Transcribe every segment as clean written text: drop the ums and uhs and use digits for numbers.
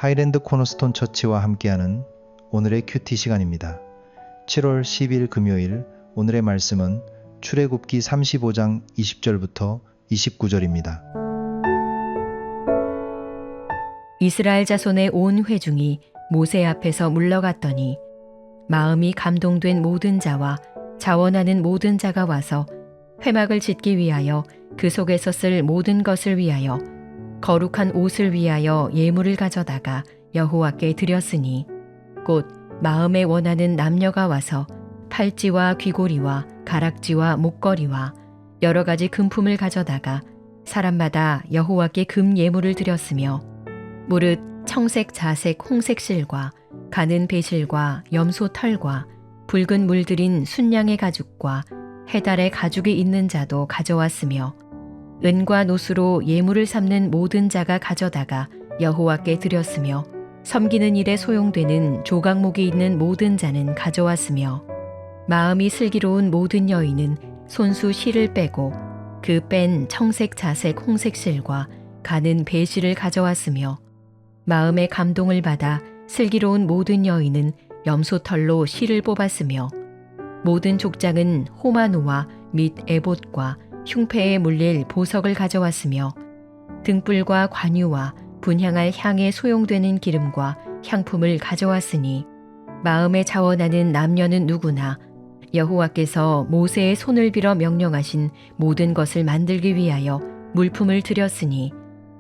하이랜드 코너스톤 처치와 함께하는 오늘의 큐티 시간입니다. 7월 10일 금요일 오늘의 말씀은 출애굽기 35장 20절부터 29절입니다. 이스라엘 자손의 온 회중이 모세 앞에서 물러갔더니 마음이 감동된 모든 자와 자원하는 모든 자가 와서 회막을 짓기 위하여 그 속에서 쓸 모든 것을 위하여 거룩한 옷을 위하여 예물을 가져다가 여호와께 드렸으니 곧 마음에 원하는 남녀가 와서 팔찌와 귀고리와 가락지와 목걸이와 여러 가지 금품을 가져다가 사람마다 여호와께 금 예물을 드렸으며 무릇 청색, 자색, 홍색 실과 가는 배실과 염소 털과 붉은 물들인 순양의 가죽과 해달의 가죽이 있는 자도 가져왔으며 은과 노수로 예물을 삼는 모든 자가 가져다가 여호와께 드렸으며 섬기는 일에 소용되는 조각목이 있는 모든 자는 가져왔으며 마음이 슬기로운 모든 여인은 손수 실을 빼고 그 뺀 청색, 자색, 홍색 실과 가는 배실을 가져왔으며 마음의 감동을 받아 슬기로운 모든 여인은 염소털로 실을 뽑았으며 모든 족장은 호마노와 및 에봇과 흉패에 물릴 보석을 가져왔으며 등불과 관유와 분향할 향에 소용되는 기름과 향품을 가져왔으니 마음에 자원하는 남녀는 누구나 여호와께서 모세의 손을 빌어 명령하신 모든 것을 만들기 위하여 물품을 드렸으니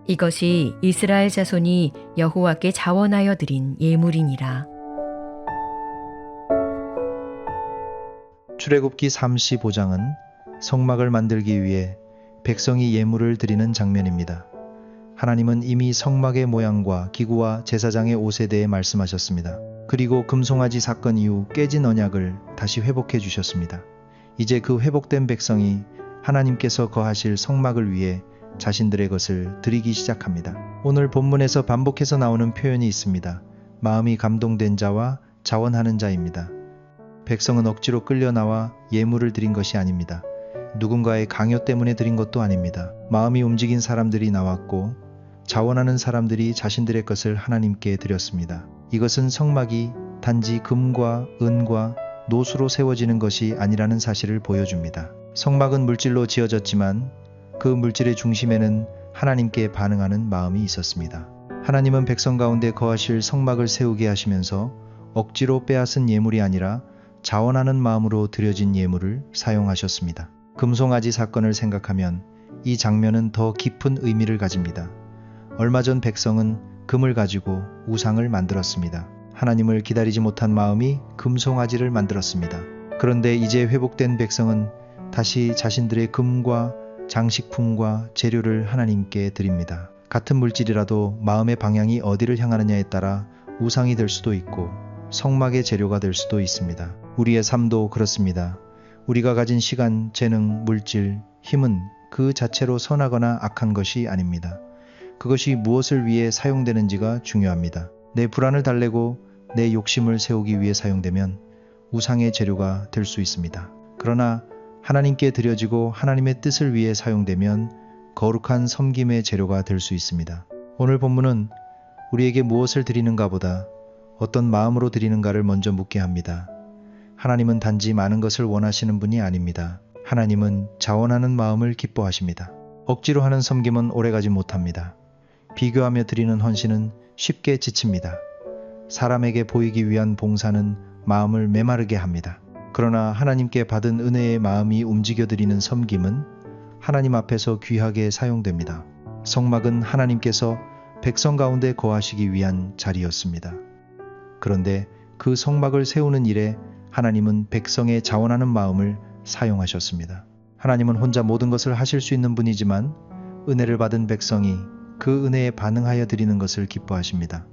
이것이 이스라엘 자손이 여호와께 자원하여 드린 예물이니라. 출애굽기 35장은 성막을 만들기 위해 백성이 예물을 드리는 장면입니다. 하나님은 이미 성막의 모양과 기구와 제사장의 옷에 대해 말씀하셨습니다. 그리고 금송아지 사건 이후 깨진 언약을 다시 회복해 주셨습니다. 이제 그 회복된 백성이 하나님께서 거하실 성막을 위해 자신들의 것을 드리기 시작합니다. 오늘 본문에서 반복해서 나오는 표현이 있습니다. 마음이 감동된 자와 자원하는 자입니다. 백성은 억지로 끌려 나와 예물을 드린 것이 아닙니다. 누군가의 강요 때문에 드린 것도 아닙니다. 마음이 움직인 사람들이 나왔고 자원하는 사람들이 자신들의 것을 하나님께 드렸습니다. 이것은 성막이 단지 금과 은과 노수로 세워지는 것이 아니라는 사실을 보여줍니다. 성막은 물질로 지어졌지만 그 물질의 중심에는 하나님께 반응하는 마음이 있었습니다. 하나님은 백성 가운데 거하실 성막을 세우게 하시면서 억지로 빼앗은 예물이 아니라 자원하는 마음으로 드려진 예물을 사용하셨습니다. 금송아지 사건을 생각하면 이 장면은 더 깊은 의미를 가집니다. 얼마 전 백성은 금을 가지고 우상을 만들었습니다. 하나님을 기다리지 못한 마음이 금송아지를 만들었습니다. 그런데 이제 회복된 백성은 다시 자신들의 금과 장식품과 재료를 하나님께 드립니다. 같은 물질이라도 마음의 방향이 어디를 향하느냐에 따라 우상이 될 수도 있고 성막의 재료가 될 수도 있습니다. 우리의 삶도 그렇습니다. 우리가 가진 시간, 재능, 물질, 힘은 그 자체로 선하거나 악한 것이 아닙니다. 그것이 무엇을 위해 사용되는지가 중요합니다. 내 불안을 달래고 내 욕심을 세우기 위해 사용되면 우상의 재료가 될 수 있습니다. 그러나 하나님께 드려지고 하나님의 뜻을 위해 사용되면 거룩한 섬김의 재료가 될 수 있습니다. 오늘 본문은 우리에게 무엇을 드리는가 보다 어떤 마음으로 드리는가를 먼저 묻게 합니다. 하나님은 단지 많은 것을 원하시는 분이 아닙니다. 하나님은 자원하는 마음을 기뻐하십니다. 억지로 하는 섬김은 오래가지 못합니다. 비교하며 드리는 헌신은 쉽게 지칩니다. 사람에게 보이기 위한 봉사는 마음을 메마르게 합니다. 그러나 하나님께 받은 은혜의 마음이 움직여 드리는 섬김은 하나님 앞에서 귀하게 사용됩니다. 성막은 하나님께서 백성 가운데 거하시기 위한 자리였습니다. 그런데 그 성막을 세우는 일에 하나님은 백성의 자원하는 마음을 사용하셨습니다. 하나님은 혼자 모든 것을 하실 수 있는 분이지만 은혜를 받은 백성이 그 은혜에 반응하여 드리는 것을 기뻐하십니다.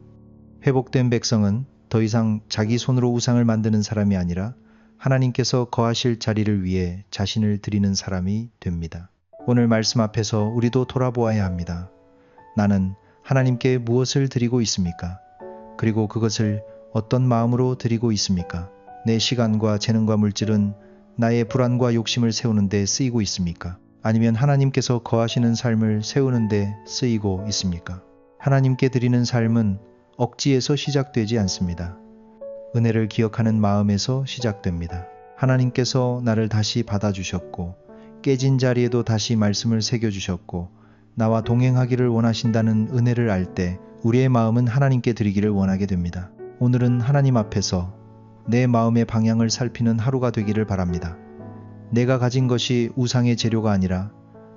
회복된 백성은 더 이상 자기 손으로 우상을 만드는 사람이 아니라 하나님께서 거하실 자리를 위해 자신을 드리는 사람이 됩니다. 오늘 말씀 앞에서 우리도 돌아보아야 합니다. 나는 하나님께 무엇을 드리고 있습니까? 그리고 그것을 어떤 마음으로 드리고 있습니까? 내 시간과 재능과 물질은 나의 불안과 욕심을 세우는 데 쓰이고 있습니까? 아니면 하나님께서 거하시는 삶을 세우는 데 쓰이고 있습니까? 하나님께 드리는 삶은 억지에서 시작되지 않습니다. 은혜를 기억하는 마음에서 시작됩니다. 하나님께서 나를 다시 받아주셨고 깨진 자리에도 다시 말씀을 새겨주셨고 나와 동행하기를 원하신다는 은혜를 알 때 우리의 마음은 하나님께 드리기를 원하게 됩니다. 오늘은 하나님 앞에서 내 마음의 방향을 살피는 하루가 되기를 바랍니다. 내가 가진 것이 우상의 재료가 아니라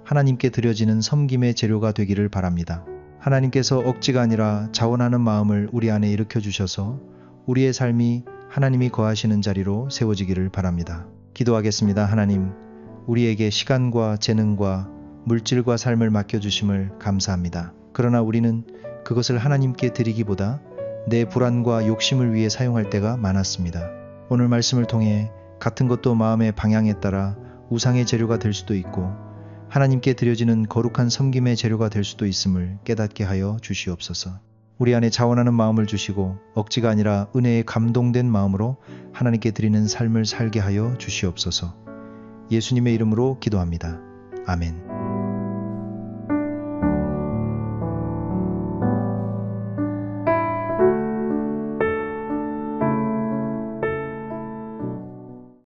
하나님께 드려지는 섬김의 재료가 되기를 바랍니다. 하나님께서 억지가 아니라 자원하는 마음을 우리 안에 일으켜 주셔서 우리의 삶이 하나님이 거하시는 자리로 세워지기를 바랍니다. 기도하겠습니다. 하나님, 우리에게 시간과 재능과 물질과 삶을 맡겨주심을 감사합니다. 그러나 우리는 그것을 하나님께 드리기보다 내 불안과 욕심을 위해 사용할 때가 많았습니다. 오늘 말씀을 통해 같은 것도 마음의 방향에 따라 우상의 재료가 될 수도 있고 하나님께 드려지는 거룩한 섬김의 재료가 될 수도 있음을 깨닫게 하여 주시옵소서. 우리 안에 자원하는 마음을 주시고 억지가 아니라 은혜에 감동된 마음으로 하나님께 드리는 삶을 살게 하여 주시옵소서. 예수님의 이름으로 기도합니다. 아멘.